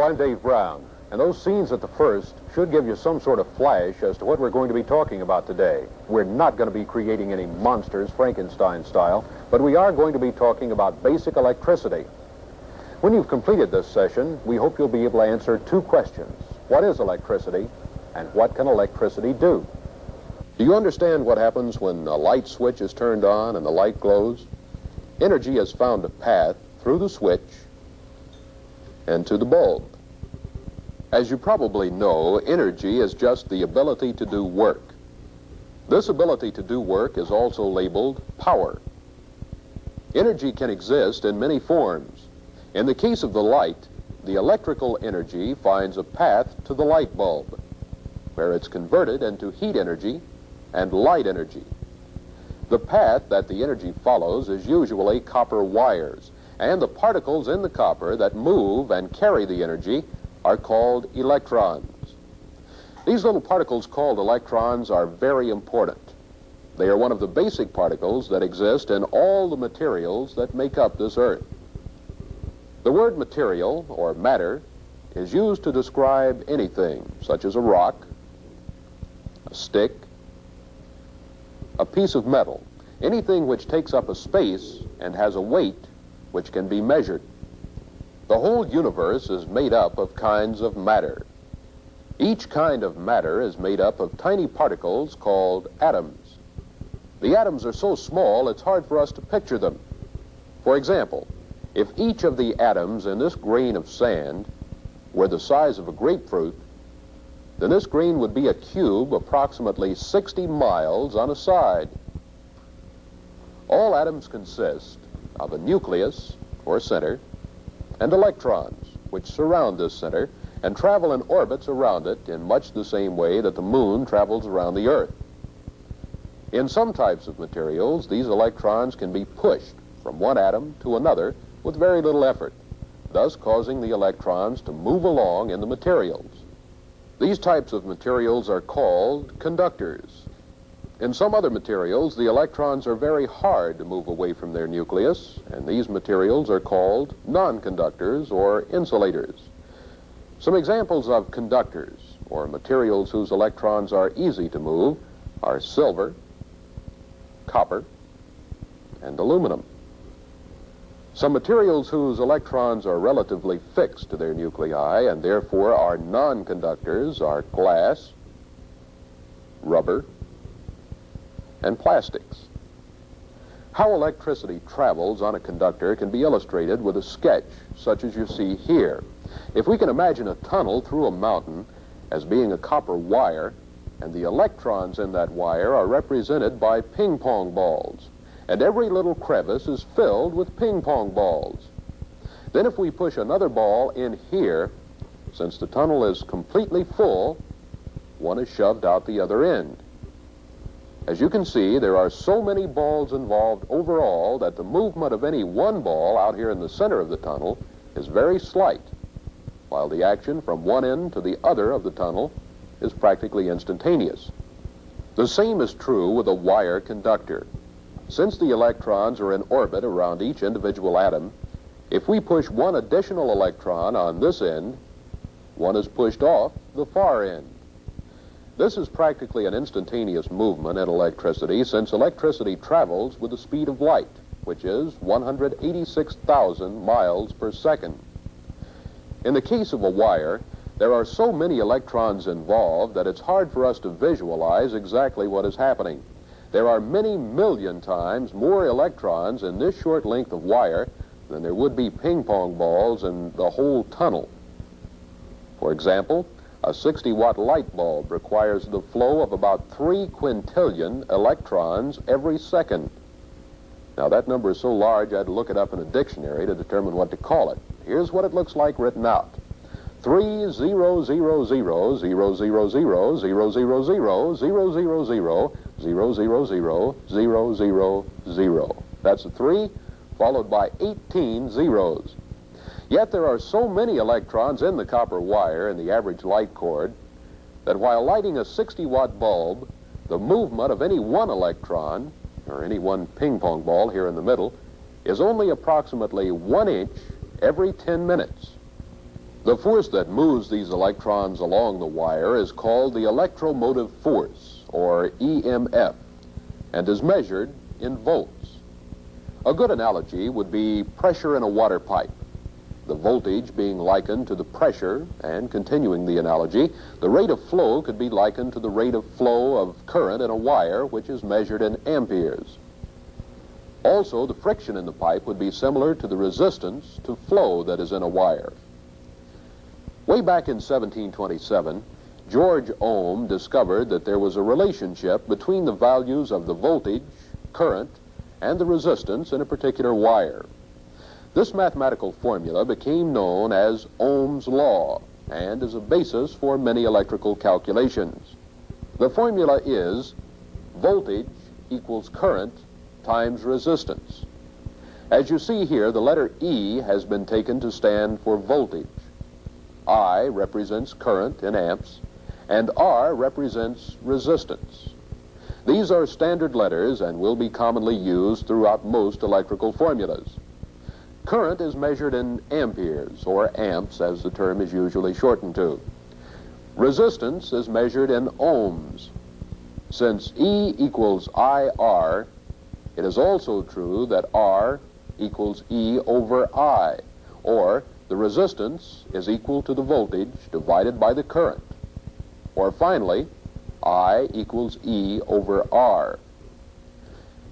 I'm Dave Brown, and those scenes at the first should give you some sort of flash as to what we're going to be talking about today. We're not going to be creating any monsters, Frankenstein style, but we are going to be talking about basic electricity. When you've completed this session, we hope you'll be able to answer two questions. What is electricity, and what can electricity do? Do you understand what happens when a light switch is turned on and the light glows? Energy has found a path through the switch and to the bulb. As you probably know, energy is just the ability to do work. This ability to do work is also labeled power. Energy can exist in many forms. In the case of the light, the electrical energy finds a path to the light bulb, where it's converted into heat energy and light energy. The path that the energy follows is usually copper wires, and the particles in the copper that move and carry the energy are called electrons. These little particles called electrons are very important. They are one of the basic particles that exist in all the materials that make up this earth. The word material, or matter, is used to describe anything, such as a rock, a stick, a piece of metal, anything which takes up a space and has a weight which can be measured. The whole universe is made up of kinds of matter. Each kind of matter is made up of tiny particles called atoms. The atoms are so small it's hard for us to picture them. For example, if each of the atoms in this grain of sand were the size of a grapefruit, then this grain would be a cube approximately 60 miles on a side. All atoms consist of a nucleus, or center, and electrons, which surround this center and travel in orbits around it in much the same way that the moon travels around the Earth. In some types of materials, these electrons can be pushed from one atom to another with very little effort, thus causing the electrons to move along in the materials. These types of materials are called conductors. In some other materials, the electrons are very hard to move away from their nucleus, and these materials are called non-conductors or insulators. Some examples of conductors, or materials whose electrons are easy to move, are silver, copper, and aluminum. Some materials whose electrons are relatively fixed to their nuclei and therefore are non-conductors are glass, rubber, and plastics. How electricity travels on a conductor can be illustrated with a sketch such as you see here. If we can imagine a tunnel through a mountain as being a copper wire, and the electrons in that wire are represented by ping pong balls, and every little crevice is filled with ping pong balls. Then if we push another ball in here, since the tunnel is completely full, one is shoved out the other end. As you can see, there are so many balls involved overall that the movement of any one ball out here in the center of the tunnel is very slight, while the action from one end to the other of the tunnel is practically instantaneous. The same is true with a wire conductor. Since the electrons are in orbit around each individual atom, if we push one additional electron on this end, one is pushed off the far end. This is practically an instantaneous movement in electricity, since electricity travels with the speed of light, which is 186,000 miles per second. In the case of a wire, there are so many electrons involved that it's hard for us to visualize exactly what is happening. There are many million times more electrons in this short length of wire than there would be ping pong balls in the whole tunnel. For example, a 60-watt light bulb requires the flow of about 3 quintillion electrons every second. Now, that number is so large I had to look it up in a dictionary to determine what to call it. Here's what it looks like written out. 3,000,000,000,000,000,000,000,000. That's a 3 followed by 18 zeros. Yet there are so many electrons in the copper wire in the average light cord that while lighting a 60-watt bulb, the movement of any one electron, or any one ping pong ball here in the middle, is only approximately 1 inch every 10 minutes. The force that moves these electrons along the wire is called the electromotive force, or EMF, and is measured in volts. A good analogy would be pressure in a water pipe. The voltage being likened to the pressure, and continuing the analogy, the rate of flow could be likened to the rate of flow of current in a wire, which is measured in amperes. Also, the friction in the pipe would be similar to the resistance to flow that is in a wire. Way back in 1727, George Ohm discovered that there was a relationship between the values of the voltage, current, and the resistance in a particular wire. This mathematical formula became known as Ohm's law and is a basis for many electrical calculations. The formula is voltage equals current times resistance. As you see here, the letter E has been taken to stand for voltage. I represents current in amps, and R represents resistance. These are standard letters and will be commonly used throughout most electrical formulas. Current is measured in amperes, or amps as the term is usually shortened to. Resistance is measured in ohms. Since E equals IR, it is also true that R equals E over I, or the resistance is equal to the voltage divided by the current. Or finally, I equals E over R.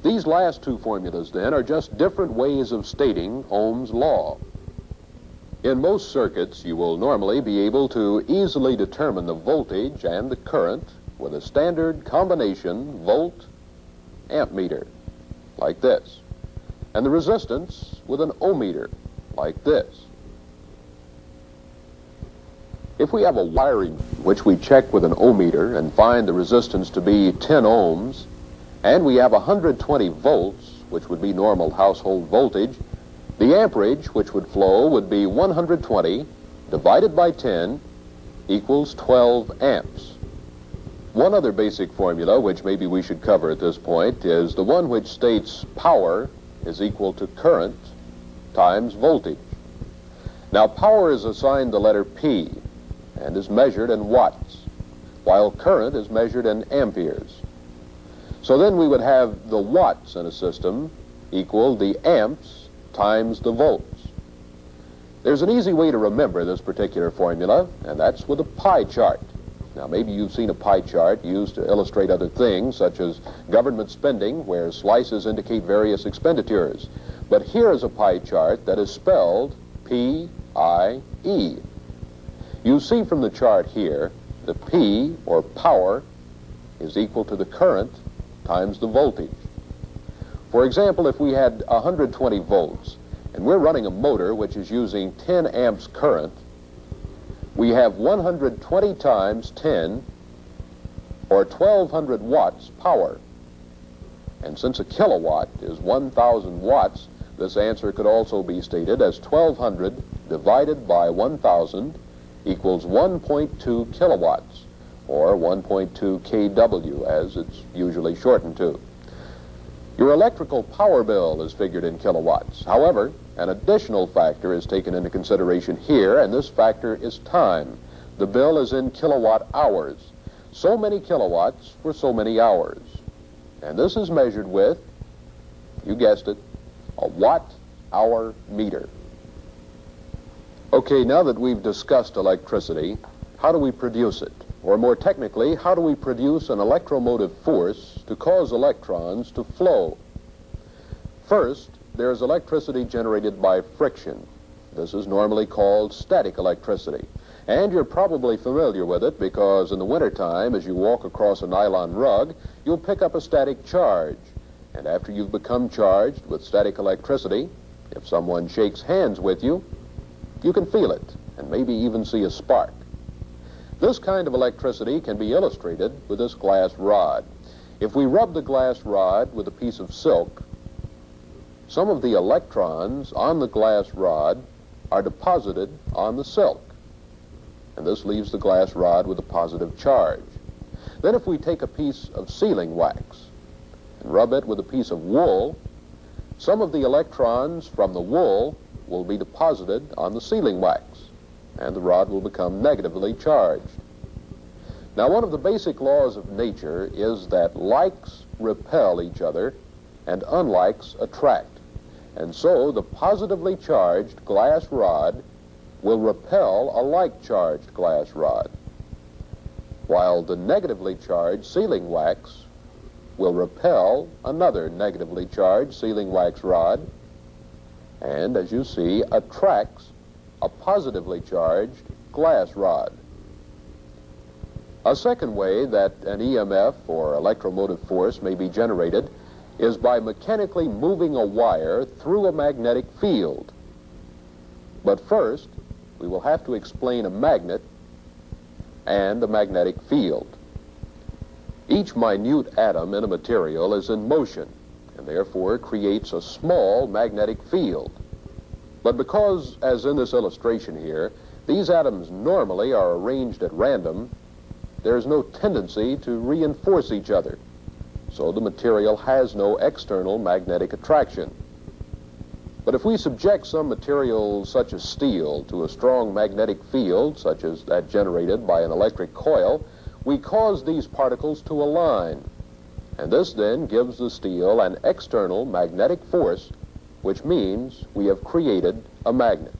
These last two formulas, then, are just different ways of stating Ohm's law. In most circuits, you will normally be able to easily determine the voltage and the current with a standard combination volt-amp meter, like this, and the resistance with an ohmmeter, like this. If we have a wiring which we check with an ohmmeter and find the resistance to be 10 ohms, and we have 120 volts, which would be normal household voltage, the amperage which would flow would be 120 divided by 10 equals 12 amps. One other basic formula which maybe we should cover at this point is the one which states power is equal to current times voltage. Now, power is assigned the letter P and is measured in watts, while current is measured in amperes. So then we would have the watts in a system equal the amps times the volts. There's an easy way to remember this particular formula, and that's with a pie chart. Now, maybe you've seen a pie chart used to illustrate other things, such as government spending, where slices indicate various expenditures. But here is a pie chart that is spelled P-I-E. You see from the chart here, the P, or power, is equal to the current times the voltage. For example, if we had 120 volts, and we're running a motor which is using 10 amps current, we have 120 times 10, or 1,200 watts power. And since a kilowatt is 1,000 watts, this answer could also be stated as 1,200 divided by 1,000 equals 1.2 kilowatts, or 1.2 kW, as it's usually shortened to. Your electrical power bill is figured in kilowatts. However, an additional factor is taken into consideration here, and this factor is time. The bill is in kilowatt hours. So many kilowatts for so many hours. And this is measured with, you guessed it, a watt-hour meter. Okay, now that we've discussed electricity, how do we produce it? Or more technically, how do we produce an electromotive force to cause electrons to flow? First, there is electricity generated by friction. This is normally called static electricity. And you're probably familiar with it because in the wintertime, as you walk across a nylon rug, you'll pick up a static charge. And after you've become charged with static electricity, if someone shakes hands with you, you can feel it and maybe even see a spark. This kind of electricity can be illustrated with this glass rod. If we rub the glass rod with a piece of silk, some of the electrons on the glass rod are deposited on the silk, and this leaves the glass rod with a positive charge. Then if we take a piece of sealing wax and rub it with a piece of wool, some of the electrons from the wool will be deposited on the sealing wax, and the rod will become negatively charged. Now, one of the basic laws of nature is that likes repel each other and unlikes attract. And so the positively charged glass rod will repel a like-charged glass rod, while the negatively charged sealing wax will repel another negatively charged sealing wax rod, and, as you see, attracts a positively charged glass rod. A second way that an EMF, or electromotive force, may be generated is by mechanically moving a wire through a magnetic field. But first, we will have to explain a magnet and a magnetic field. Each minute atom in a material is in motion and therefore creates a small magnetic field. But because, as in this illustration here, these atoms normally are arranged at random, there is no tendency to reinforce each other. So the material has no external magnetic attraction. But if we subject some material, such as steel, to a strong magnetic field, such as that generated by an electric coil, we cause these particles to align. And this then gives the steel an external magnetic force, which means we have created a magnet.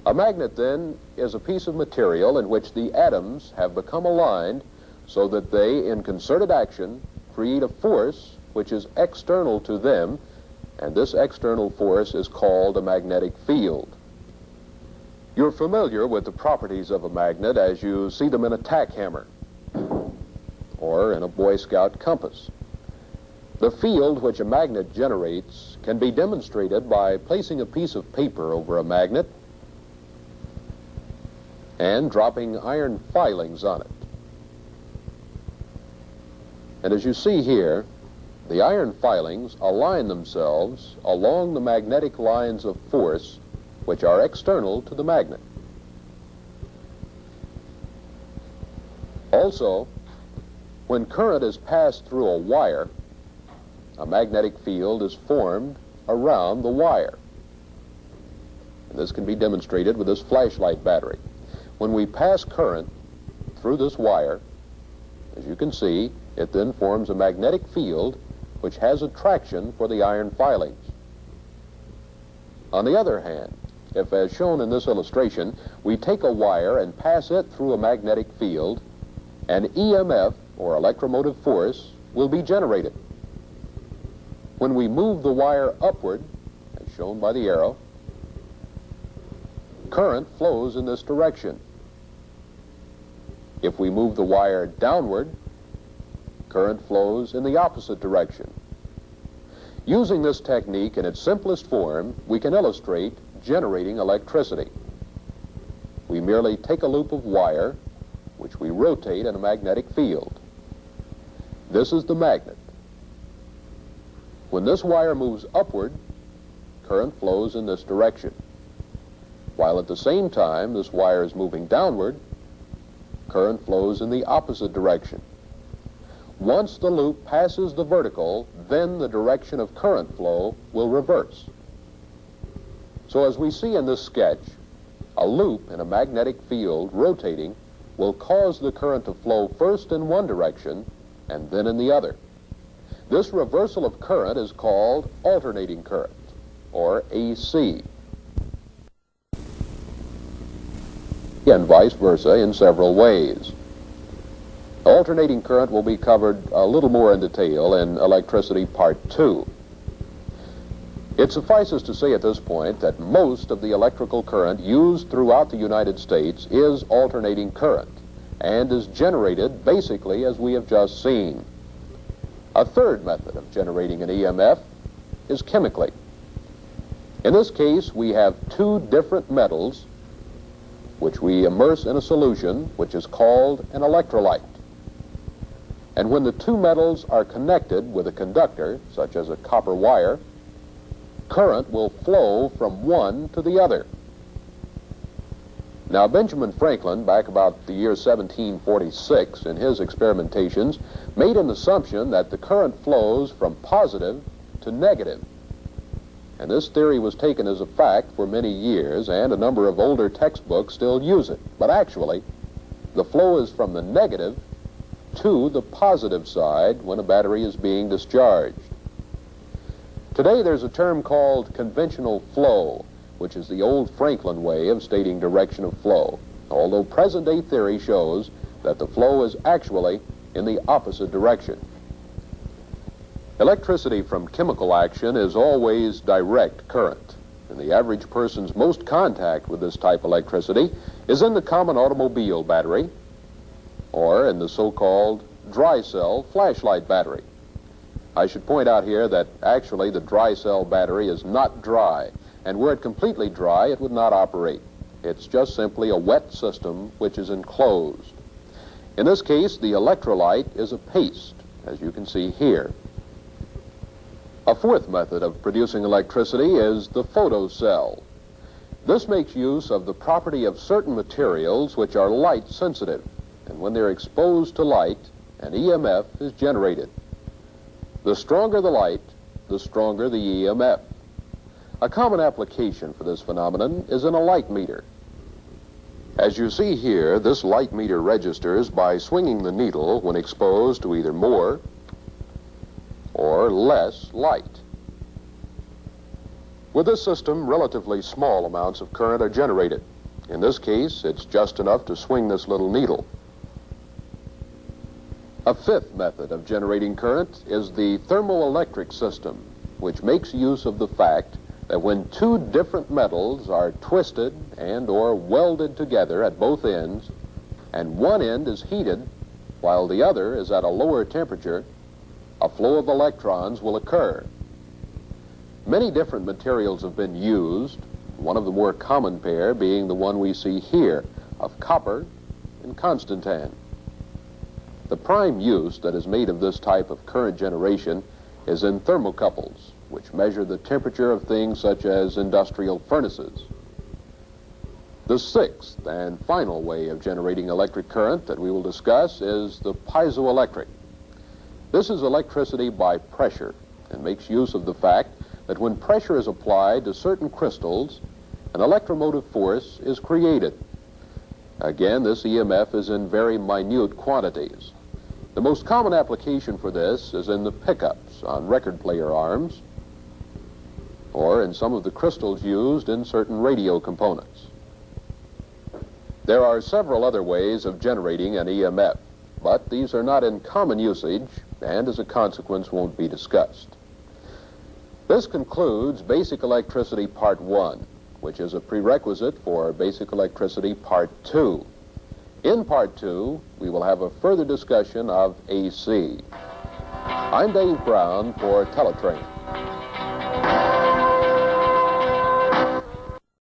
A magnet, then, is a piece of material in which the atoms have become aligned so that they, in concerted action, create a force which is external to them, and this external force is called a magnetic field. You're familiar with the properties of a magnet as you see them in a tack hammer or in a Boy Scout compass. The field which a magnet generates can be demonstrated by placing a piece of paper over a magnet and dropping iron filings on it. And as you see here, the iron filings align themselves along the magnetic lines of force which are external to the magnet. Also, when current is passed through a wire, a magnetic field is formed around the wire. And this can be demonstrated with this flashlight battery. When we pass current through this wire, as you can see, it then forms a magnetic field which has attraction for the iron filings. On the other hand, if, as shown in this illustration, we take a wire and pass it through a magnetic field, an EMF, or electromotive force, will be generated. When we move the wire upward, as shown by the arrow, current flows in this direction. If we move the wire downward, current flows in the opposite direction. Using this technique in its simplest form, we can illustrate generating electricity. We merely take a loop of wire, which we rotate in a magnetic field. This is the magnet. When this wire moves upward, current flows in this direction. While at the same time this wire is moving downward, current flows in the opposite direction. Once the loop passes the vertical, then the direction of current flow will reverse. So as we see in this sketch, a loop in a magnetic field rotating will cause the current to flow first in one direction and then in the other. This reversal of current is called alternating current, or AC. And vice versa in several ways. Alternating current will be covered a little more in detail in Electricity Part 2. It suffices to say at this point that most of the electrical current used throughout the United States is alternating current and is generated basically as we have just seen. A third method of generating an EMF is chemically. In this case, we have two different metals which we immerse in a solution which is called an electrolyte. And when the two metals are connected with a conductor, such as a copper wire, current will flow from one to the other. Now, Benjamin Franklin, back about the year 1746, in his experimentations, made an assumption that the current flows from positive to negative. And this theory was taken as a fact for many years, and a number of older textbooks still use it. But actually, the flow is from the negative to the positive side when a battery is being discharged. Today there's a term called conventional flow, which is the old Franklin way of stating direction of flow, although present-day theory shows that the flow is actually in the opposite direction. Electricity from chemical action is always direct current, and the average person's most contact with this type of electricity is in the common automobile battery or in the so-called dry cell flashlight battery. I should point out here that actually the dry cell battery is not dry, and were it completely dry, it would not operate. It's just simply a wet system which is enclosed. In this case, the electrolyte is a paste, as you can see here. A fourth method of producing electricity is the photocell. This makes use of the property of certain materials which are light sensitive, and when they're exposed to light, an EMF is generated. The stronger the light, the stronger the EMF. A common application for this phenomenon is in a light meter. As you see here, this light meter registers by swinging the needle when exposed to either more or less light. With this system, relatively small amounts of current are generated. In this case, it's just enough to swing this little needle. A fifth method of generating current is the thermoelectric system, which makes use of the fact that when two different metals are twisted and or welded together at both ends, and one end is heated while the other is at a lower temperature, a flow of electrons will occur. Many different materials have been used, one of the more common pair being the one we see here, of copper and constantan. The prime use that is made of this type of current generation is in thermocouples, which measure the temperature of things such as industrial furnaces. The sixth and final way of generating electric current that we will discuss is the piezoelectric. This is electricity by pressure and makes use of the fact that when pressure is applied to certain crystals, an electromotive force is created. Again, this EMF is in very minute quantities. The most common application for this is in the pickups on record player arms or in some of the crystals used in certain radio components. There are several other ways of generating an EMF, but these are not in common usage and as a consequence won't be discussed. This concludes Basic Electricity Part 1, which is a prerequisite for Basic Electricity Part 2. In Part 2, we will have a further discussion of AC. I'm Dave Brown for Teletrain.